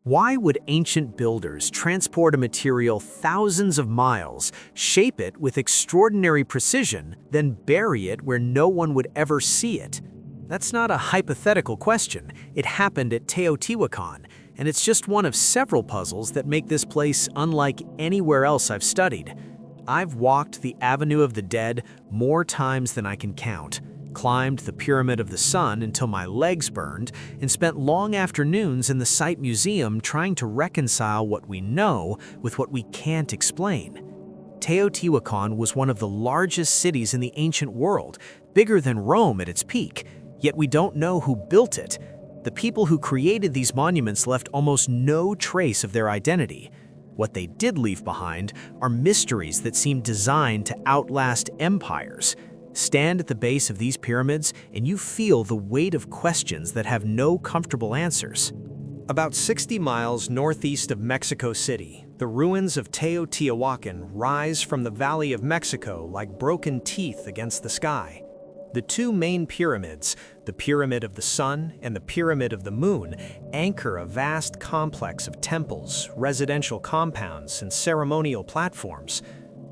Why would ancient builders transport a material thousands of miles, shape it with extraordinary precision, then bury it where no one would ever see it? That's not a hypothetical question. It happened at Teotihuacan, and it's just one of several puzzles that make this place unlike anywhere else I've studied. I've walked the Avenue of the Dead more times than I can count, climbed the Pyramid of the Sun until my legs burned, and spent long afternoons in the site museum trying to reconcile what we know with what we can't explain. Teotihuacan was one of the largest cities in the ancient world, bigger than Rome at its peak, yet we don't know who built it. The people who created these monuments left almost no trace of their identity. What they did leave behind are mysteries that seem designed to outlast empires. Stand at the base of these pyramids and you feel the weight of questions that have no comfortable answers. About 60 miles northeast of Mexico City, the ruins of Teotihuacan rise from the Valley of Mexico like broken teeth against the sky. The two main pyramids, the Pyramid of the Sun and the Pyramid of the Moon, anchor a vast complex of temples, residential compounds, and ceremonial platforms.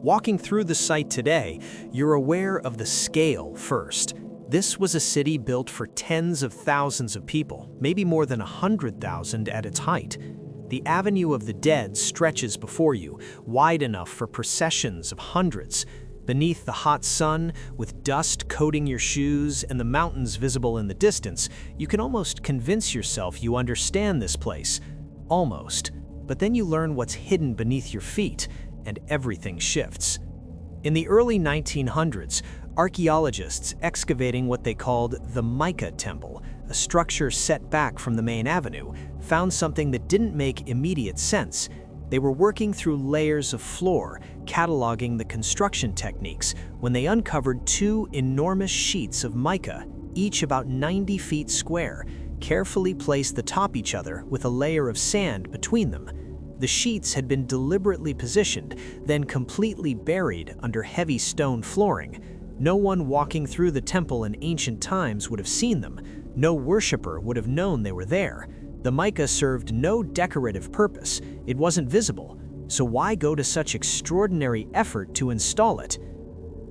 Walking through the site today, you're aware of the scale first. This was a city built for tens of thousands of people, maybe more than 100,000 at its height. The Avenue of the Dead stretches before you, wide enough for processions of hundreds. Beneath the hot sun, with dust coating your shoes and the mountains visible in the distance, you can almost convince yourself you understand this place. Almost. But then you learn what's hidden beneath your feet, and everything shifts. In the early 1900s, archaeologists excavating what they called the Mica Temple, a structure set back from the main avenue, found something that didn't make immediate sense. They were working through layers of floor, cataloging the construction techniques, when they uncovered two enormous sheets of mica, each about 90 feet square, carefully placed atop each other with a layer of sand between them. The sheets had been deliberately positioned, then completely buried under heavy stone flooring. No one walking through the temple in ancient times would have seen them. No worshiper would have known they were there. The mica served no decorative purpose. It wasn't visible. So why go to such extraordinary effort to install it?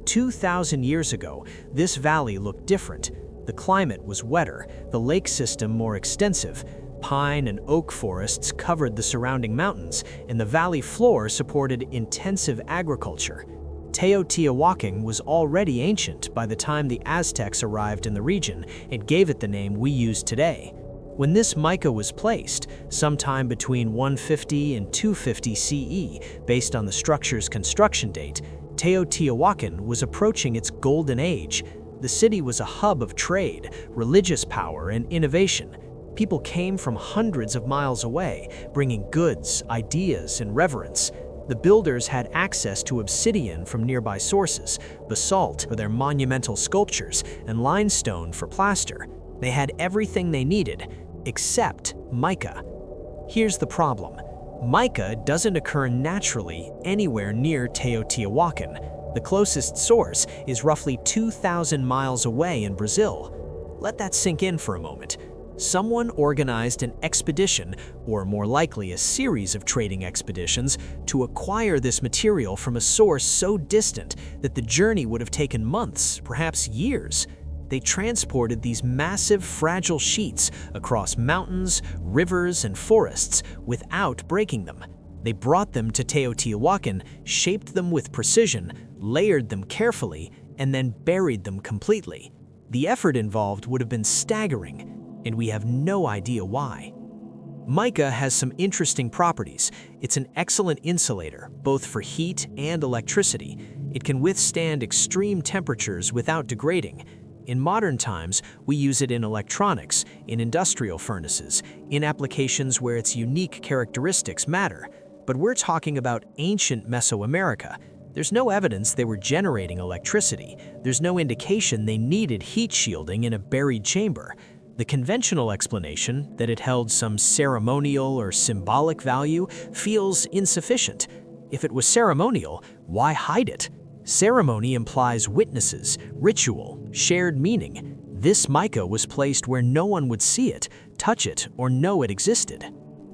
2,000 years ago, this valley looked different. The climate was wetter, the lake system more extensive. Pine and oak forests covered the surrounding mountains, and the valley floor supported intensive agriculture. Teotihuacan was already ancient by the time the Aztecs arrived in the region and gave it the name we use today. When this mica was placed, sometime between 150 and 250 CE, based on the structure's construction date, Teotihuacan was approaching its golden age. The city was a hub of trade, religious power, and innovation. People came from hundreds of miles away, bringing goods, ideas, and reverence. The builders had access to obsidian from nearby sources, basalt for their monumental sculptures, and limestone for plaster. They had everything they needed, except mica. Here's the problem. Mica doesn't occur naturally anywhere near Teotihuacan. The closest source is roughly 2,000 miles away in Brazil. Let that sink in for a moment. Someone organized an expedition, or more likely a series of trading expeditions, to acquire this material from a source so distant that the journey would have taken months, perhaps years. They transported these massive, fragile sheets across mountains, rivers, and forests without breaking them. They brought them to Teotihuacan, shaped them with precision, layered them carefully, and then buried them completely. The effort involved would have been staggering, and we have no idea why. Mica has some interesting properties. It's an excellent insulator, both for heat and electricity. It can withstand extreme temperatures without degrading. In modern times, we use it in electronics, in industrial furnaces, in applications where its unique characteristics matter. But we're talking about ancient Mesoamerica. There's no evidence they were generating electricity. There's no indication they needed heat shielding in a buried chamber. The conventional explanation, that it held some ceremonial or symbolic value, feels insufficient. If it was ceremonial, why hide it? Ceremony implies witnesses, ritual, shared meaning. This mica was placed where no one would see it, touch it, or know it existed.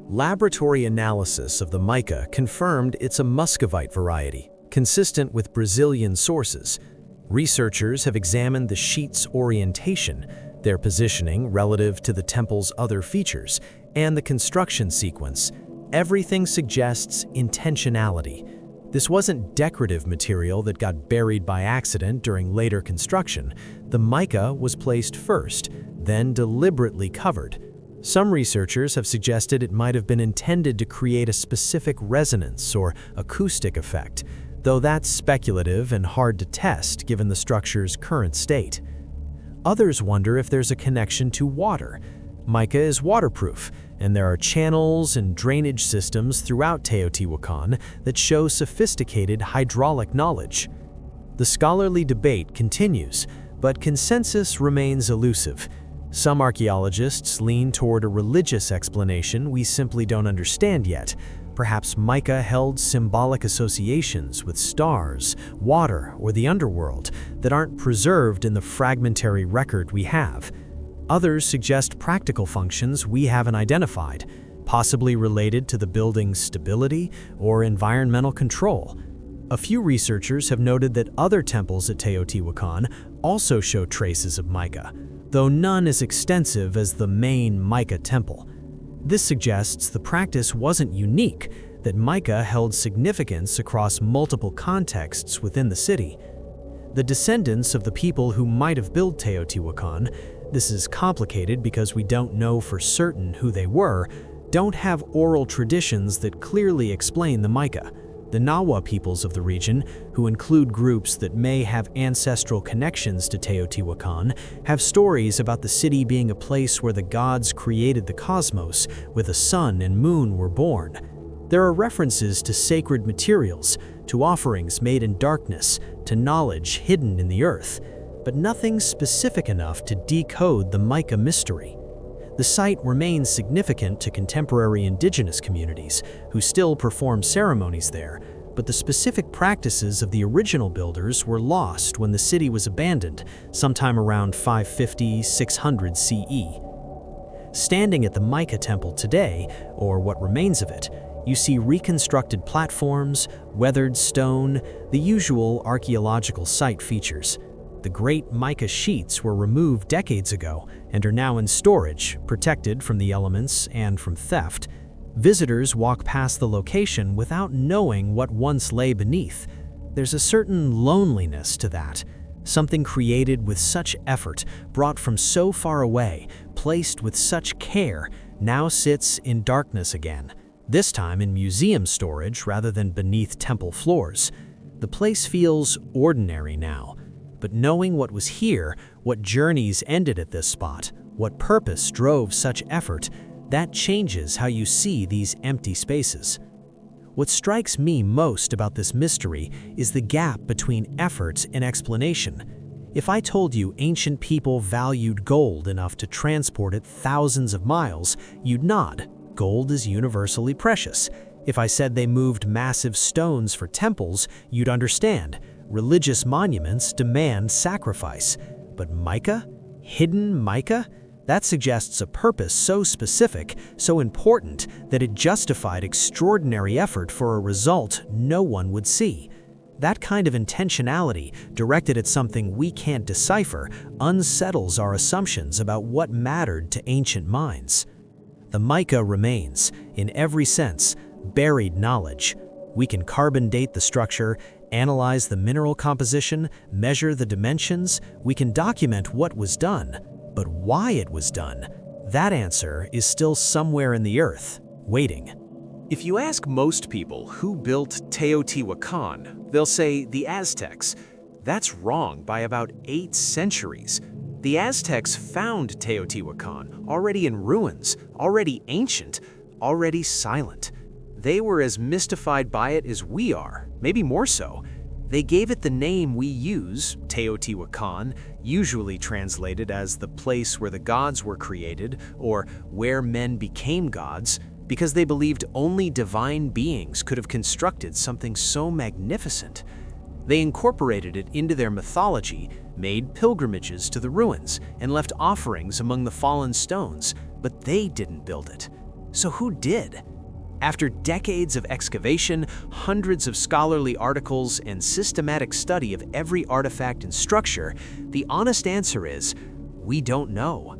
Laboratory analysis of the mica confirmed it's a muscovite variety, consistent with Brazilian sources. Researchers have examined the sheet's orientation, their positioning relative to the temple's other features, and the construction sequence. Everything suggests intentionality. This wasn't decorative material that got buried by accident during later construction. The mica was placed first, then deliberately covered. Some researchers have suggested it might have been intended to create a specific resonance or acoustic effect, though that's speculative and hard to test given the structure's current state. Others wonder if there's a connection to water. Mica is waterproof, and there are channels and drainage systems throughout Teotihuacan that show sophisticated hydraulic knowledge. The scholarly debate continues, but consensus remains elusive. Some archaeologists lean toward a religious explanation we simply don't understand yet. Perhaps mica held symbolic associations with stars, water, or the underworld that aren't preserved in the fragmentary record we have. Others suggest practical functions we haven't identified, possibly related to the building's stability or environmental control. A few researchers have noted that other temples at Teotihuacan also show traces of mica, though none as extensive as the main mica temple. This suggests the practice wasn't unique, that mica held significance across multiple contexts within the city. The descendants of the people who might have built Teotihuacan, this is complicated because we don't know for certain who they were, don't have oral traditions that clearly explain the mica. The Nahua peoples of the region, who include groups that may have ancestral connections to Teotihuacan, have stories about the city being a place where the gods created the cosmos, where the sun and moon were born. There are references to sacred materials, to offerings made in darkness, to knowledge hidden in the earth, but nothing specific enough to decode the mica mystery. The site remains significant to contemporary indigenous communities who still perform ceremonies there, but the specific practices of the original builders were lost when the city was abandoned, sometime around 550–600 CE. Standing at the mica temple today, or what remains of it, you see reconstructed platforms, weathered stone, the usual archaeological site features. The great mica sheets were removed decades ago and are now in storage, protected from the elements and from theft. Visitors walk past the location without knowing what once lay beneath. There's a certain loneliness to that. Something created with such effort, brought from so far away, placed with such care, now sits in darkness again, this time in museum storage rather than beneath temple floors. The place feels ordinary now. But knowing what was here, what journeys ended at this spot, what purpose drove such effort, that changes how you see these empty spaces. What strikes me most about this mystery is the gap between effort and explanation. If I told you ancient people valued gold enough to transport it thousands of miles, you'd nod. Gold is universally precious. If I said they moved massive stones for temples, you'd understand. Religious monuments demand sacrifice. But mica? Hidden mica? That suggests a purpose so specific, so important, that it justified extraordinary effort for a result no one would see. That kind of intentionality, directed at something we can't decipher, unsettles our assumptions about what mattered to ancient minds. The mica remains, in every sense, buried knowledge. We can carbon date the structure, analyze the mineral composition, measure the dimensions. We can document what was done, but why it was done, that answer is still somewhere in the earth, waiting. If you ask most people who built Teotihuacan, they'll say the Aztecs. That's wrong by about 8 centuries. The Aztecs found Teotihuacan, already in ruins, already ancient, already silent. They were as mystified by it as we are, maybe more so. They gave it the name we use, Teotihuacan, usually translated as the place where the gods were created or where men became gods, because they believed only divine beings could have constructed something so magnificent. They incorporated it into their mythology, made pilgrimages to the ruins, and left offerings among the fallen stones, but they didn't build it. So who did? After decades of excavation, hundreds of scholarly articles, and systematic study of every artifact and structure, the honest answer is, we don't know.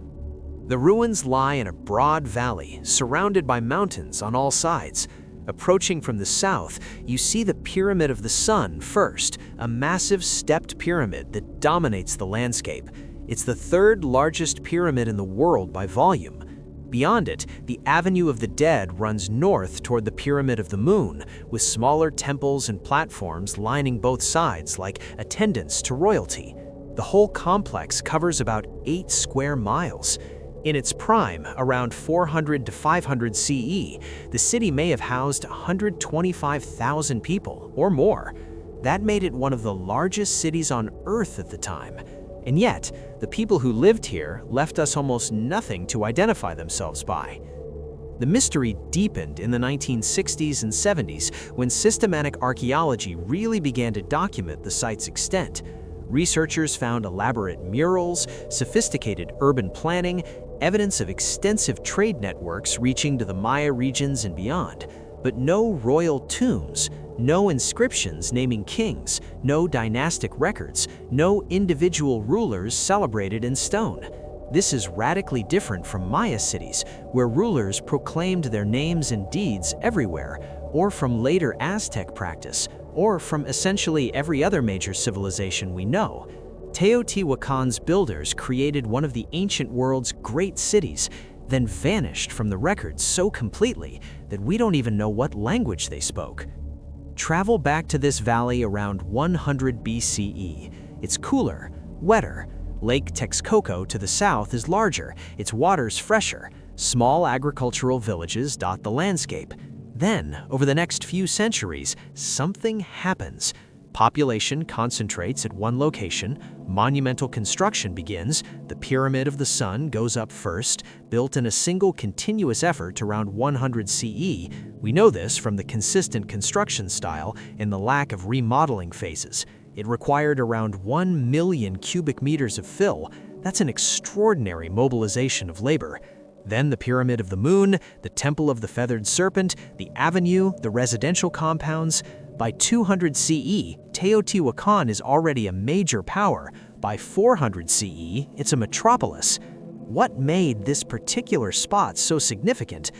The ruins lie in a broad valley, surrounded by mountains on all sides. Approaching from the south, you see the Pyramid of the Sun first, a massive stepped pyramid that dominates the landscape. It's the third largest pyramid in the world by volume. Beyond it, the Avenue of the Dead runs north toward the Pyramid of the Moon, with smaller temples and platforms lining both sides like attendants to royalty. The whole complex covers about 8 square miles. In its prime, around 400 to 500 CE, the city may have housed 125,000 people or more. That made it one of the largest cities on Earth at the time. And yet, the people who lived here left us almost nothing to identify themselves by. The mystery deepened in the 1960s and 70s when systematic archaeology really began to document the site's extent. Researchers found elaborate murals, sophisticated urban planning, evidence of extensive trade networks reaching to the Maya regions and beyond, but no royal tombs, no inscriptions naming kings, no dynastic records, no individual rulers celebrated in stone. This is radically different from Maya cities, where rulers proclaimed their names and deeds everywhere, or from later Aztec practice, or from essentially every other major civilization we know. Teotihuacan's builders created one of the ancient world's great cities, then vanished from the records so completely that we don't even know what language they spoke. Travel back to this valley around 100 BCE. It's cooler, wetter. Lake Texcoco to the south is larger, its waters fresher. Small agricultural villages dot the landscape. Then, over the next few centuries, something happens. Population concentrates at one location, monumental construction begins, the Pyramid of the Sun goes up first, built in a single continuous effort around 100 CE. We know this from the consistent construction style and the lack of remodeling phases. It required around 1 million cubic meters of fill. That's an extraordinary mobilization of labor. Then the Pyramid of the Moon, the Temple of the Feathered Serpent, the Avenue, the residential compounds. By 200 CE, Teotihuacan is already a major power. By 400 CE, it's a metropolis. What made this particular spot so significant?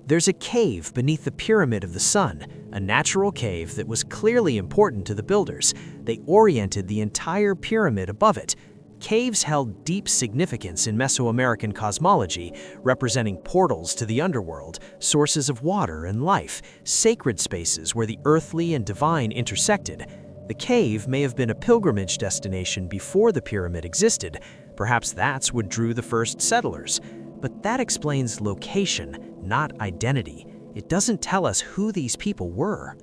There's a cave beneath the Pyramid of the Sun, a natural cave that was clearly important to the builders. They oriented the entire pyramid above it. Caves held deep significance in Mesoamerican cosmology, representing portals to the underworld, sources of water and life, sacred spaces where the earthly and divine intersected. The cave may have been a pilgrimage destination before the pyramid existed. Perhaps that's what drew the first settlers. But that explains location, not identity. It doesn't tell us who these people were.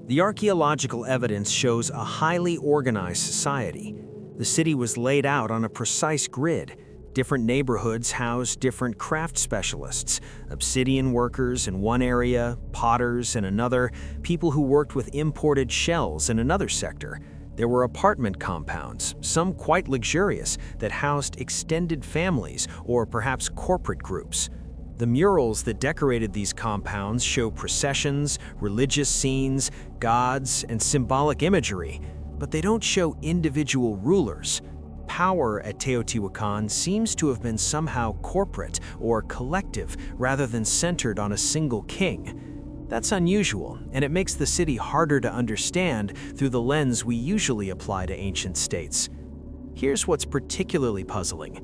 The archaeological evidence shows a highly organized society. The city was laid out on a precise grid. Different neighborhoods housed different craft specialists, obsidian workers in one area, potters in another, people who worked with imported shells in another sector. There were apartment compounds, some quite luxurious, that housed extended families or perhaps corporate groups. The murals that decorated these compounds show processions, religious scenes, gods, and symbolic imagery, but they don't show individual rulers. Power at Teotihuacan seems to have been somehow corporate or collective rather than centered on a single king. That's unusual, and it makes the city harder to understand through the lens we usually apply to ancient states. Here's what's particularly puzzling.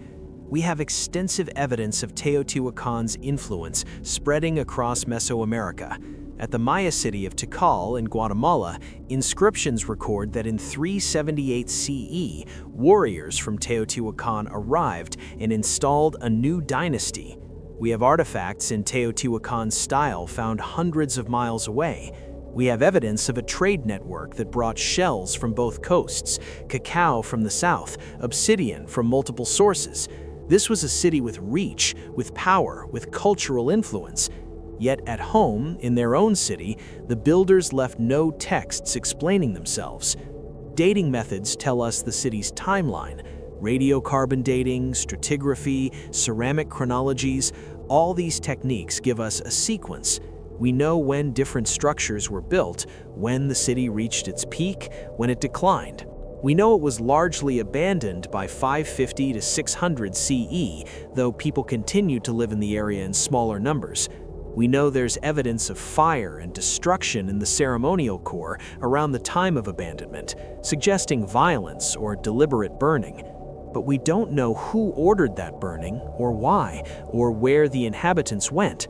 We have extensive evidence of Teotihuacan's influence spreading across Mesoamerica. At the Maya city of Tikal in Guatemala, inscriptions record that in 378 CE, warriors from Teotihuacan arrived and installed a new dynasty. We have artifacts in Teotihuacan style found hundreds of miles away. We have evidence of a trade network that brought shells from both coasts, cacao from the south, obsidian from multiple sources. This was a city with reach, with power, with cultural influence. Yet at home, in their own city, the builders left no texts explaining themselves. Dating methods tell us the city's timeline. Radiocarbon dating, stratigraphy, ceramic chronologies, All these techniques give us a sequence. We know when different structures were built, when the city reached its peak, when it declined. We know it was largely abandoned by 550 to 600 CE, though people continued to live in the area in smaller numbers. We know there's evidence of fire and destruction in the ceremonial core around the time of abandonment, suggesting violence or deliberate burning. But we don't know who ordered that burning, or why, or where the inhabitants went.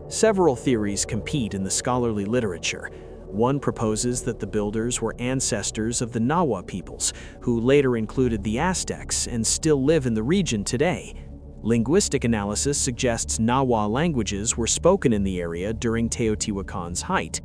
Several theories compete in the scholarly literature. One proposes that the builders were ancestors of the Nahua peoples, who later included the Aztecs and still live in the region today. Linguistic analysis suggests Nahua languages were spoken in the area during Teotihuacan's height.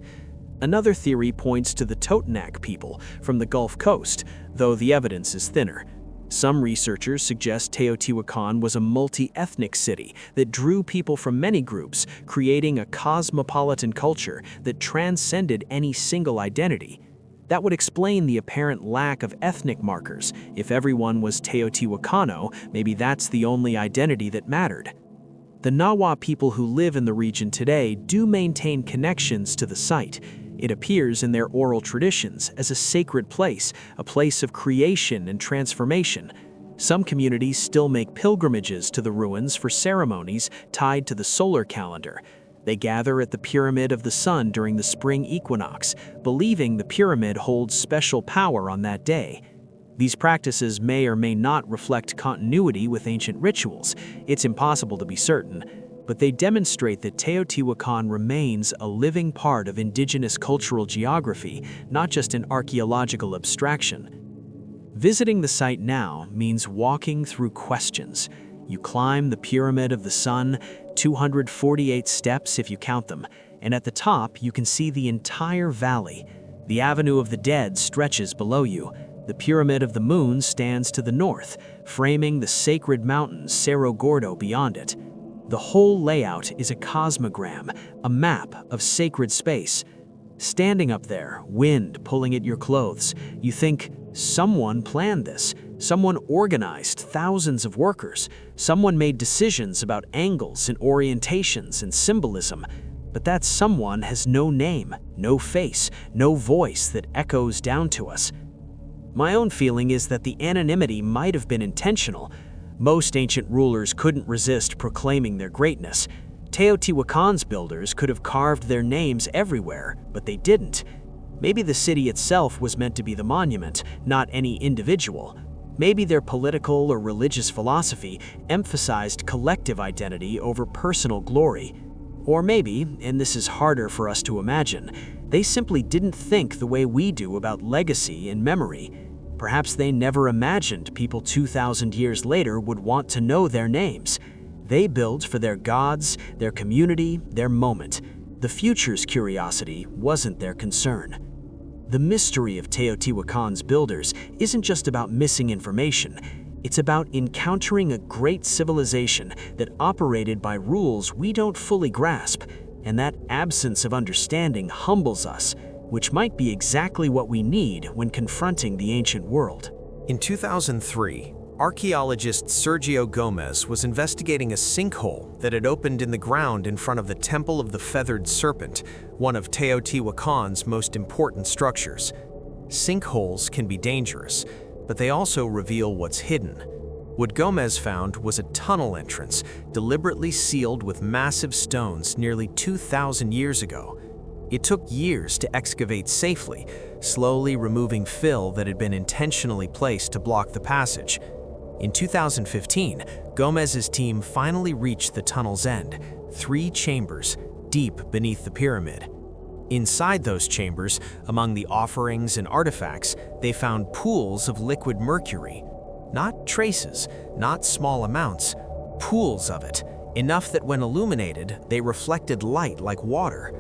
Another theory points to the Totonac people from the Gulf Coast, though the evidence is thinner. Some researchers suggest Teotihuacan was a multi-ethnic city that drew people from many groups, creating a cosmopolitan culture that transcended any single identity. That would explain the apparent lack of ethnic markers. If everyone was Teotihuacano, maybe that's the only identity that mattered. The Nahua people who live in the region today do maintain connections to the site. It appears in their oral traditions as a sacred place, a place of creation and transformation. Some communities still make pilgrimages to the ruins for ceremonies tied to the solar calendar. They gather at the Pyramid of the Sun during the spring equinox, believing the pyramid holds special power on that day. These practices may or may not reflect continuity with ancient rituals. It's impossible to be certain, but they demonstrate that Teotihuacan remains a living part of indigenous cultural geography, not just an archaeological abstraction. Visiting the site now means walking through questions. You climb the Pyramid of the Sun, 248 steps if you count them, and at the top you can see the entire valley. The Avenue of the Dead stretches below you. The Pyramid of the Moon stands to the north, framing the sacred mountain Cerro Gordo beyond it. The whole layout is a cosmogram, a map of sacred space. Standing up there, wind pulling at your clothes, you think, someone planned this. Someone organized thousands of workers. Someone made decisions about angles and orientations and symbolism. But that someone has no name, no face, no voice that echoes down to us. My own feeling is that the anonymity might have been intentional. Most ancient rulers couldn't resist proclaiming their greatness. Teotihuacan's builders could have carved their names everywhere, but they didn't. Maybe the city itself was meant to be the monument, not any individual. Maybe their political or religious philosophy emphasized collective identity over personal glory. Or maybe, and this is harder for us to imagine, they simply didn't think the way we do about legacy and memory. Perhaps they never imagined people 2,000 years later would want to know their names. They built for their gods, their community, their moment. The future's curiosity wasn't their concern. The mystery of Teotihuacan's builders isn't just about missing information. It's about encountering a great civilization that operated by rules we don't fully grasp, and that absence of understanding humbles us, which might be exactly what we need when confronting the ancient world. In 2003, archaeologist Sergio Gomez was investigating a sinkhole that had opened in the ground in front of the Temple of the Feathered Serpent, one of Teotihuacan's most important structures. Sinkholes can be dangerous, but they also reveal what's hidden. What Gomez found was a tunnel entrance, deliberately sealed with massive stones nearly 2,000 years ago. It took years to excavate safely, slowly removing fill that had been intentionally placed to block the passage. In 2015, Gomez's team finally reached the tunnel's end, 3 chambers deep beneath the pyramid. Inside those chambers, among the offerings and artifacts, they found pools of liquid mercury. Not traces, not small amounts, pools of it, enough that when illuminated, they reflected light like water.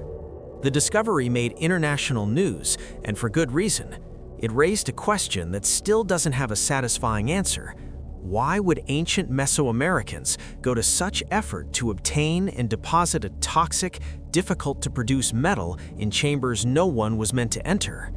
The discovery made international news, and for good reason. It raised a question that still doesn't have a satisfying answer. Why would ancient Mesoamericans go to such effort to obtain and deposit a toxic, difficult-to-produce metal in chambers no one was meant to enter?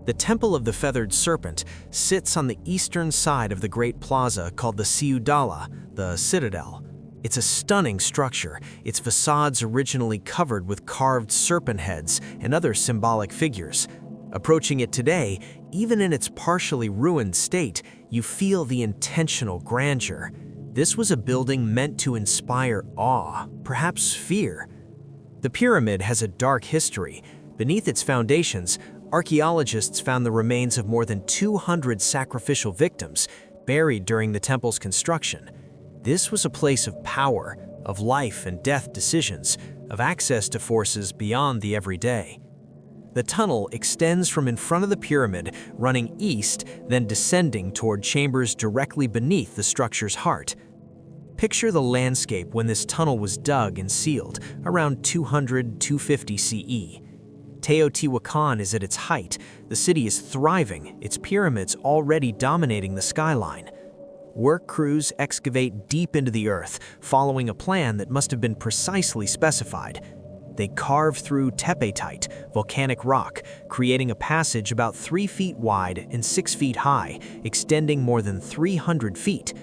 The Temple of the Feathered Serpent sits on the eastern side of the Great Plaza called the Ciudala, the Citadel. It's a stunning structure, its facades originally covered with carved serpent heads and other symbolic figures. Approaching it today, even in its partially ruined state, you feel the intentional grandeur. This was a building meant to inspire awe, perhaps fear. The pyramid has a dark history. Beneath its foundations, archaeologists found the remains of more than 200 sacrificial victims buried during the temple's construction. This was a place of power, of life and death decisions, of access to forces beyond the everyday. The tunnel extends from in front of the pyramid, running east, then descending toward chambers directly beneath the structure's heart. Picture the landscape when this tunnel was dug and sealed, around 200–250 CE. Teotihuacan is at its height, the city is thriving, its pyramids already dominating the skyline. Work crews excavate deep into the earth, following a plan that must have been precisely specified. They carve through tepetite, volcanic rock, creating a passage about 3 feet wide and 6 feet high, extending more than 300 feet.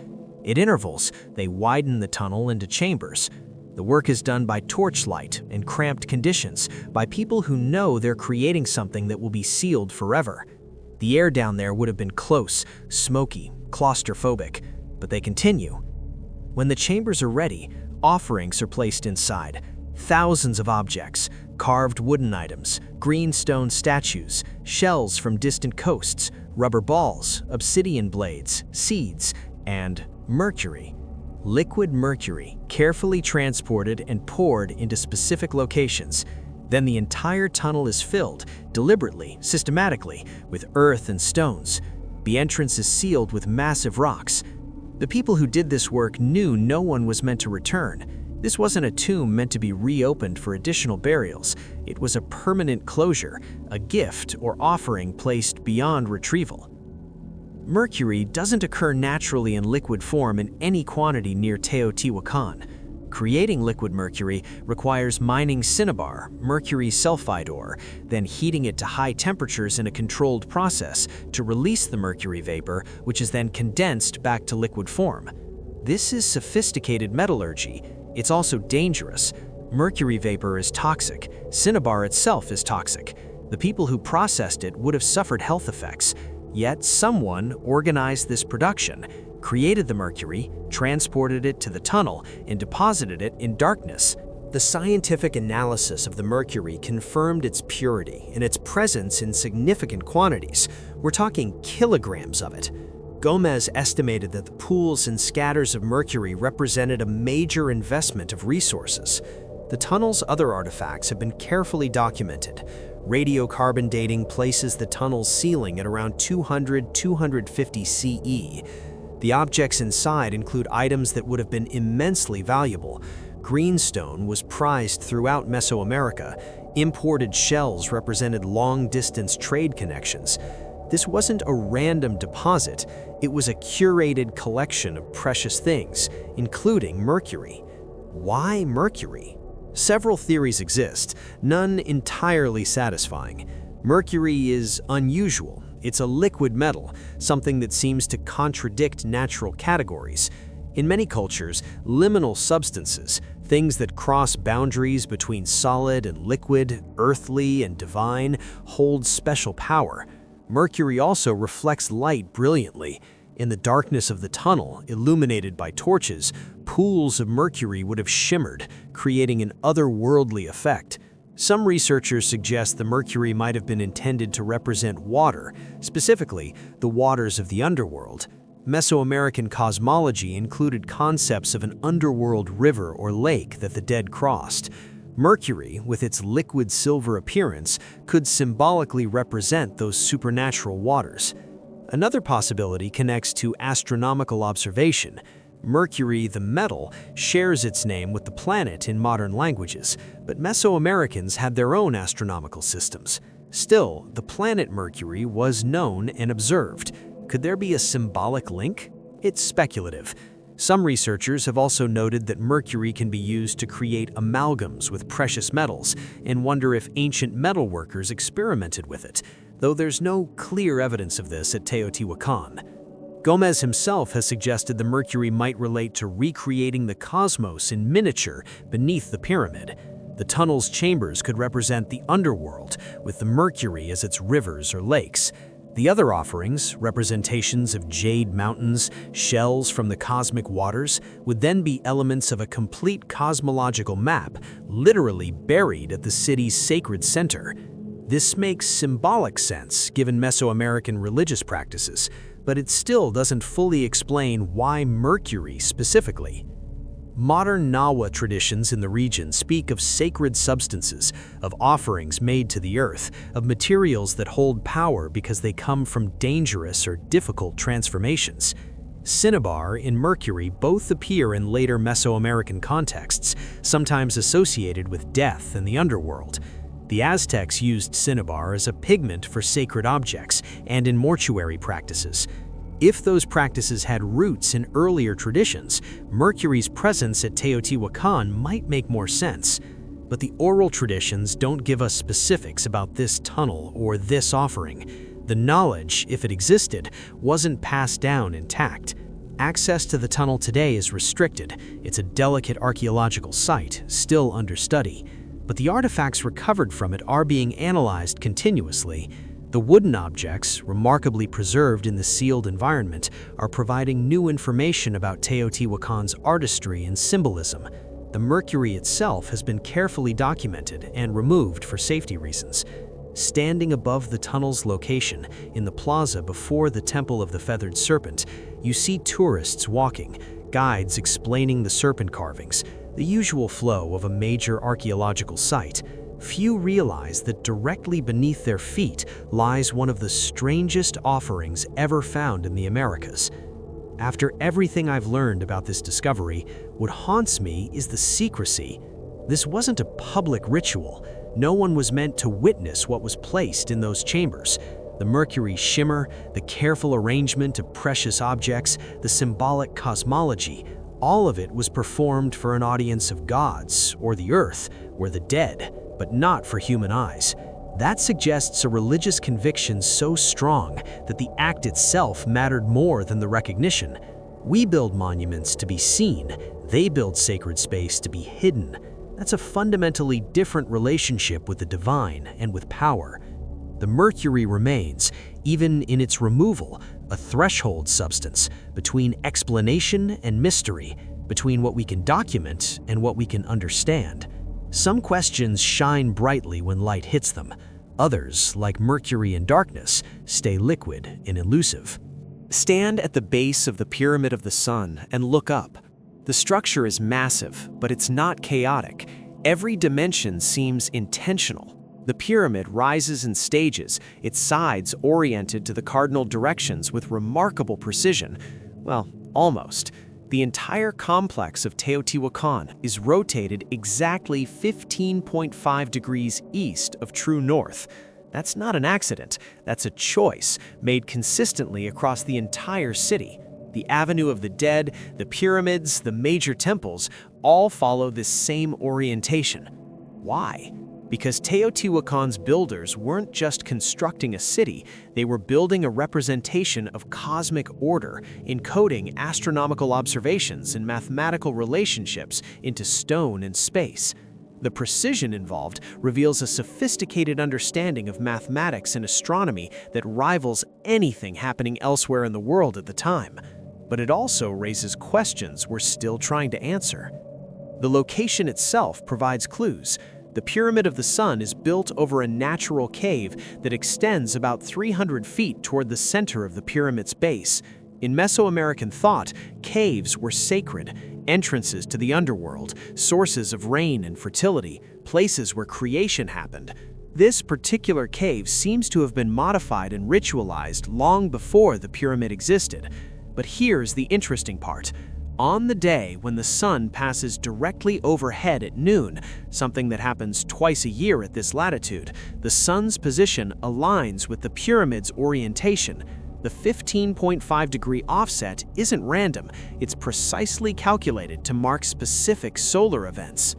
At intervals, they widen the tunnel into chambers. The work is done by torchlight in cramped conditions, by people who know they're creating something that will be sealed forever. The air down there would have been close, smoky, claustrophobic, but they continue. When the chambers are ready, offerings are placed inside. Thousands of objects, carved wooden items, green stone statues, shells from distant coasts, rubber balls, obsidian blades, seeds, and mercury. Liquid mercury, carefully transported and poured into specific locations. Then the entire tunnel is filled, deliberately, systematically, with earth and stones. The entrance is sealed with massive rocks. The people who did this work knew no one was meant to return. This wasn't a tomb meant to be reopened for additional burials. It was a permanent closure, a gift or offering placed beyond retrieval. Mercury doesn't occur naturally in liquid form in any quantity near Teotihuacan. Creating liquid mercury requires mining cinnabar, mercury sulfide ore, then heating it to high temperatures in a controlled process to release the mercury vapor, which is then condensed back to liquid form. This is sophisticated metallurgy. It's also dangerous. Mercury vapor is toxic. Cinnabar itself is toxic. The people who processed it would have suffered health effects. Yet someone organized this production, created the mercury, transported it to the tunnel, and deposited it in darkness. The scientific analysis of the mercury confirmed its purity and its presence in significant quantities. We're talking kilograms of it. Gomez estimated that the pools and scatters of mercury represented a major investment of resources. The tunnel's other artifacts have been carefully documented. Radiocarbon dating places the tunnel's ceiling at around 200–250 CE. The objects inside include items that would have been immensely valuable. Greenstone was prized throughout Mesoamerica. Imported shells represented long-distance trade connections. This wasn't a random deposit, it was a curated collection of precious things, including mercury. Why mercury? Several theories exist, none entirely satisfying. Mercury is unusual. It's a liquid metal, something that seems to contradict natural categories. In many cultures, liminal substances, things that cross boundaries between solid and liquid, earthly and divine, hold special power. Mercury also reflects light brilliantly. In the darkness of the tunnel, illuminated by torches, pools of mercury would have shimmered, creating an otherworldly effect. Some researchers suggest the mercury might have been intended to represent water, specifically the waters of the underworld. Mesoamerican cosmology included concepts of an underworld river or lake that the dead crossed. Mercury, with its liquid silver appearance, could symbolically represent those supernatural waters. Another possibility connects to astronomical observation. Mercury, the metal, shares its name with the planet in modern languages, but Mesoamericans had their own astronomical systems. Still, the planet Mercury was known and observed. Could there be a symbolic link? It's speculative. Some researchers have also noted that mercury can be used to create amalgams with precious metals and wonder if ancient metalworkers experimented with it, though there's no clear evidence of this at Teotihuacan. Gomez himself has suggested the mercury might relate to recreating the cosmos in miniature beneath the pyramid. The tunnel's chambers could represent the underworld, with the mercury as its rivers or lakes. The other offerings, representations of jade mountains, shells from the cosmic waters, would then be elements of a complete cosmological map, literally buried at the city's sacred center. This makes symbolic sense given Mesoamerican religious practices, but it still doesn't fully explain why mercury specifically. Modern Nahua traditions in the region speak of sacred substances, of offerings made to the earth, of materials that hold power because they come from dangerous or difficult transformations. Cinnabar and mercury both appear in later Mesoamerican contexts, sometimes associated with death and the underworld. The Aztecs used cinnabar as a pigment for sacred objects and in mortuary practices. If those practices had roots in earlier traditions, mercury's presence at Teotihuacan might make more sense. But the oral traditions don't give us specifics about this tunnel or this offering. The knowledge, if it existed, wasn't passed down intact. Access to the tunnel today is restricted. It's a delicate archaeological site, still under study. But the artifacts recovered from it are being analyzed continuously. The wooden objects, remarkably preserved in the sealed environment, are providing new information about Teotihuacan's artistry and symbolism. The mercury itself has been carefully documented and removed for safety reasons. Standing above the tunnel's location, in the plaza before the Temple of the Feathered Serpent, you see tourists walking, guides explaining the serpent carvings, the usual flow of a major archaeological site. Few realize that directly beneath their feet lies one of the strangest offerings ever found in the Americas. After everything I've learned about this discovery, what haunts me is the secrecy. This wasn't a public ritual. No one was meant to witness what was placed in those chambers. The mercury shimmer, the careful arrangement of precious objects, the symbolic cosmology, all of it was performed for an audience of gods or the earth or the dead, but not for human eyes. That suggests a religious conviction so strong that the act itself mattered more than the recognition. We build monuments to be seen, they build sacred space to be hidden. That's a fundamentally different relationship with the divine and with power. The mercury remains, even in its removal, a threshold substance between explanation and mystery, between what we can document and what we can understand. Some questions shine brightly when light hits them. Others, like mercury in darkness, stay liquid and elusive. Stand at the base of the Pyramid of the Sun and look up. The structure is massive, but it's not chaotic. Every dimension seems intentional. The pyramid rises in stages, its sides oriented to the cardinal directions with remarkable precision. Well, almost. The entire complex of Teotihuacan is rotated exactly 15.5 degrees east of true north. That's not an accident, that's a choice made consistently across the entire city. The Avenue of the Dead, the pyramids, the major temples all follow this same orientation. Why? Because Teotihuacan's builders weren't just constructing a city, they were building a representation of cosmic order, encoding astronomical observations and mathematical relationships into stone and space. The precision involved reveals a sophisticated understanding of mathematics and astronomy that rivals anything happening elsewhere in the world at the time. But it also raises questions we're still trying to answer. The location itself provides clues. The Pyramid of the Sun is built over a natural cave that extends about 300 feet toward the center of the pyramid's base. In Mesoamerican thought, caves were sacred, entrances to the underworld, sources of rain and fertility, places where creation happened. This particular cave seems to have been modified and ritualized long before the pyramid existed. But here's the interesting part. On the day when the sun passes directly overhead at noon, something that happens twice a year at this latitude, the sun's position aligns with the pyramid's orientation. The 15.5-degree offset isn't random, it's precisely calculated to mark specific solar events.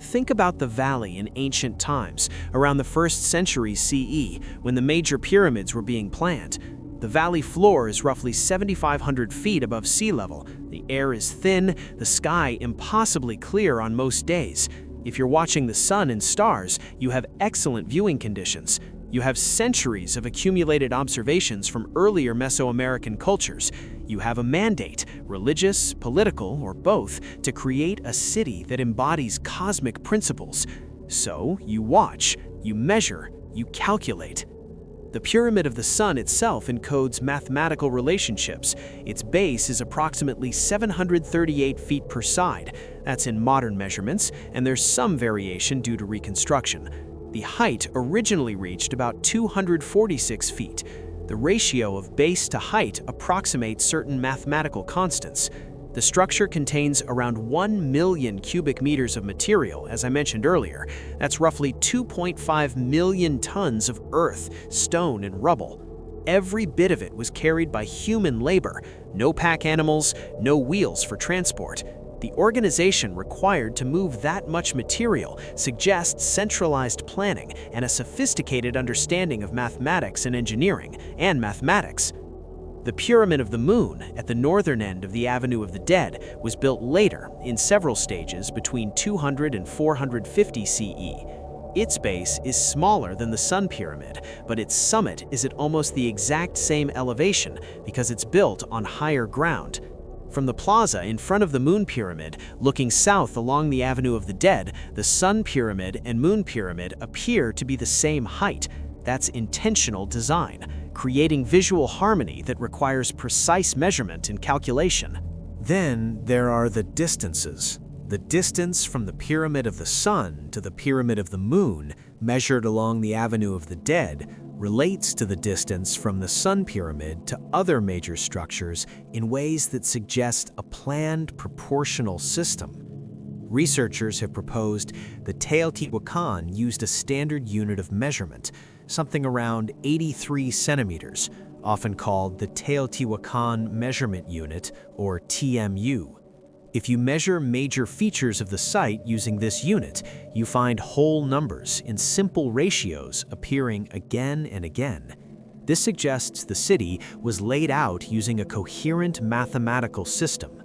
Think about the valley in ancient times, around the 1st century CE, when the major pyramids were being planned. The valley floor is roughly 7,500 feet above sea level. The air is thin, the sky impossibly clear on most days. If you're watching the sun and stars, you have excellent viewing conditions. You have centuries of accumulated observations from earlier Mesoamerican cultures. You have a mandate, religious, political, or both, to create a city that embodies cosmic principles. So, you watch, you measure, you calculate. The Pyramid of the Sun itself encodes mathematical relationships. Its base is approximately 738 feet per side. That's in modern measurements, and there's some variation due to reconstruction. The height originally reached about 246 feet. The ratio of base to height approximates certain mathematical constants. The structure contains around 1 million cubic meters of material, as I mentioned earlier. That's roughly 2.5 million tons of earth, stone, and rubble. Every bit of it was carried by human labor. No pack animals, no wheels for transport. The organization required to move that much material suggests centralized planning and a sophisticated understanding of mathematics and engineering, and mathematics. The Pyramid of the Moon, at the northern end of the Avenue of the Dead, was built later, in several stages between 200 and 450 CE. Its base is smaller than the Sun Pyramid, but its summit is at almost the exact same elevation because it's built on higher ground. From the plaza in front of the Moon Pyramid, looking south along the Avenue of the Dead, the Sun Pyramid and Moon Pyramid appear to be the same height. That's intentional design, creating visual harmony that requires precise measurement and calculation. Then there are the distances. The distance from the Pyramid of the Sun to the Pyramid of the Moon, measured along the Avenue of the Dead, relates to the distance from the Sun Pyramid to other major structures in ways that suggest a planned proportional system. Researchers have proposed that Teotihuacan used a standard unit of measurement, something around 83 centimeters, often called the Teotihuacan Measurement Unit, or TMU. If you measure major features of the site using this unit, you find whole numbers in simple ratios appearing again and again. This suggests the city was laid out using a coherent mathematical system.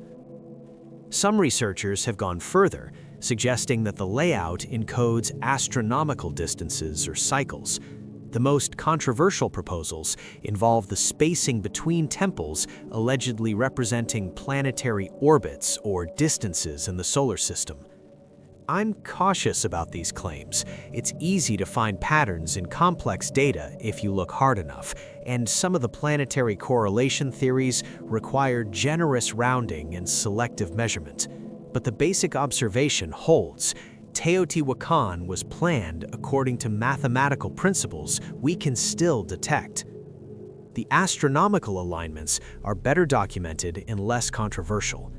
Some researchers have gone further, suggesting that the layout encodes astronomical distances or cycles. The most controversial proposals involve the spacing between temples allegedly representing planetary orbits or distances in the solar system. I'm cautious about these claims. It's easy to find patterns in complex data if you look hard enough, and some of the planetary correlation theories require generous rounding and selective measurement. But the basic observation holds. Teotihuacan was planned according to mathematical principles we can still detect. The astronomical alignments are better documented and less controversial.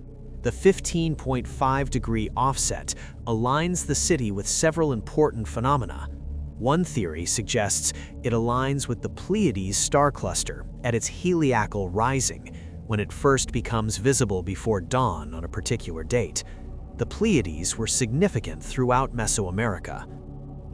The 15.5-degree offset aligns the city with several important phenomena. One theory suggests it aligns with the Pleiades star cluster at its heliacal rising, when it first becomes visible before dawn on a particular date. The Pleiades were significant throughout Mesoamerica.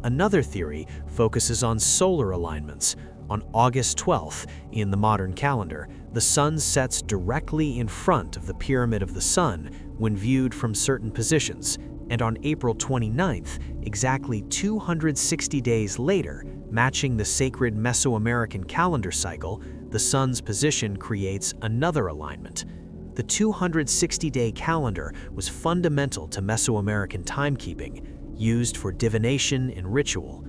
Another theory focuses on solar alignments. On August 12th, in the modern calendar, the sun sets directly in front of the Pyramid of the Sun when viewed from certain positions, and on April 29th, exactly 260 days later, matching the sacred Mesoamerican calendar cycle, the sun's position creates another alignment. The 260-day calendar was fundamental to Mesoamerican timekeeping, used for divination and ritual.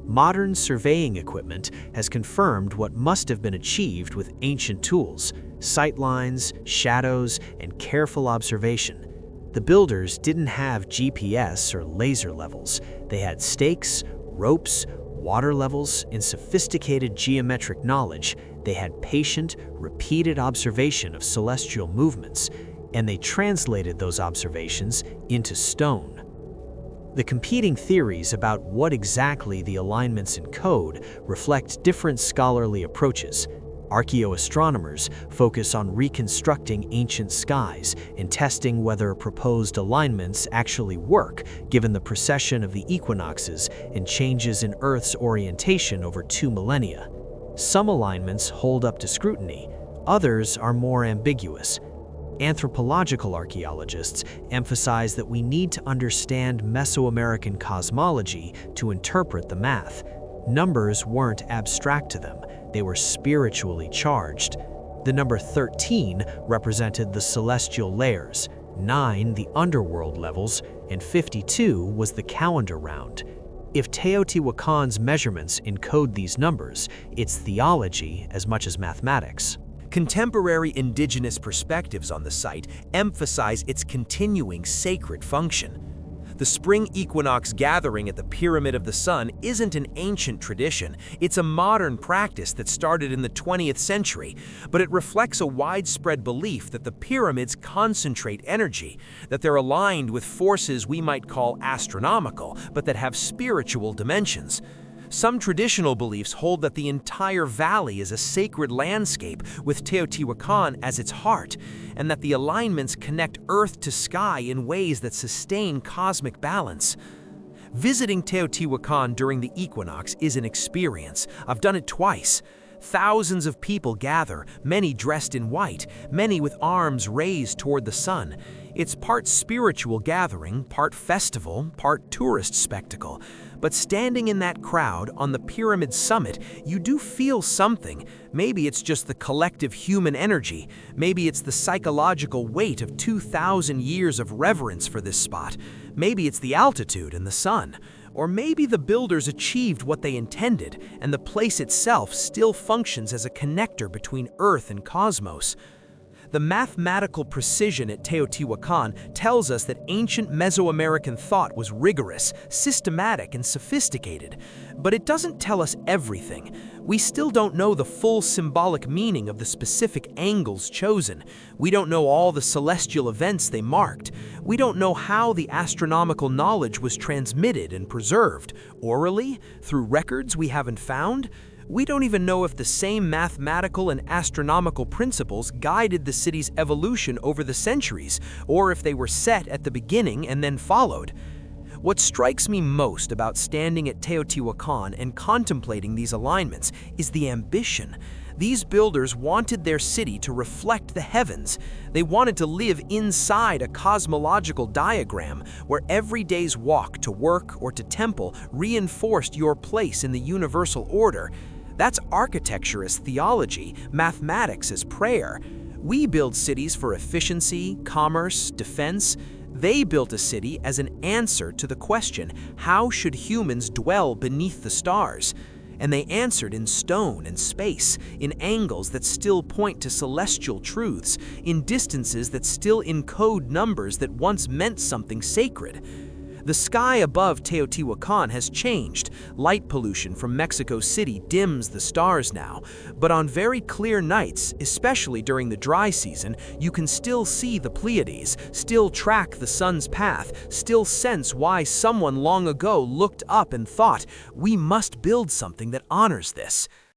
Modern surveying equipment has confirmed what must have been achieved with ancient tools: sightlines, shadows, and careful observation. The builders didn't have GPS or laser levels. They had stakes, ropes, water levels, and sophisticated geometric knowledge. They had patient, repeated observation of celestial movements, and they translated those observations into stone. The competing theories about what exactly the alignments encode reflect different scholarly approaches. Archaeoastronomers focus on reconstructing ancient skies and testing whether proposed alignments actually work, given the precession of the equinoxes and changes in Earth's orientation over 2 millennia. Some alignments hold up to scrutiny, others are more ambiguous. Anthropological archaeologists emphasize that we need to understand Mesoamerican cosmology to interpret the math. Numbers weren't abstract to them, they were spiritually charged. The number 13 represented the celestial layers, 9 the underworld levels, and 52 was the calendar round. If Teotihuacan's measurements encode these numbers, it's theology as much as mathematics. Contemporary indigenous perspectives on the site emphasize its continuing sacred function. The spring equinox gathering at the Pyramid of the Sun isn't an ancient tradition, it's a modern practice that started in the 20th century, but it reflects a widespread belief that the pyramids concentrate energy, that they're aligned with forces we might call astronomical, but that have spiritual dimensions. Some traditional beliefs hold that the entire valley is a sacred landscape with Teotihuacan as its heart, and that the alignments connect earth to sky in ways that sustain cosmic balance. Visiting Teotihuacan during the equinox is an experience. I've done it twice. Thousands of people gather, many dressed in white, many with arms raised toward the sun. It's part spiritual gathering, part festival, part tourist spectacle. But standing in that crowd on the pyramid summit, you do feel something. Maybe it's just the collective human energy. Maybe it's the psychological weight of 2,000 years of reverence for this spot. Maybe it's the altitude and the sun. Or maybe the builders achieved what they intended, and the place itself still functions as a connector between Earth and cosmos. The mathematical precision at Teotihuacan tells us that ancient Mesoamerican thought was rigorous, systematic, and sophisticated. But it doesn't tell us everything. We still don't know the full symbolic meaning of the specific angles chosen. We don't know all the celestial events they marked. We don't know how the astronomical knowledge was transmitted and preserved, orally, through records we haven't found. We don't even know if the same mathematical and astronomical principles guided the city's evolution over the centuries, or if they were set at the beginning and then followed. What strikes me most about standing at Teotihuacan and contemplating these alignments is the ambition. These builders wanted their city to reflect the heavens. They wanted to live inside a cosmological diagram where every day's walk to work or to temple reinforced your place in the universal order. That's architecture as theology, mathematics as prayer. We build cities for efficiency, commerce, defense. They built a city as an answer to the question, how should humans dwell beneath the stars? And they answered in stone and space, in angles that still point to celestial truths, in distances that still encode numbers that once meant something sacred. The sky above Teotihuacan has changed. Light pollution from Mexico City dims the stars now. But on very clear nights, especially during the dry season, you can still see the Pleiades, still track the sun's path, still sense why someone long ago looked up and thought, we must build something that honors this.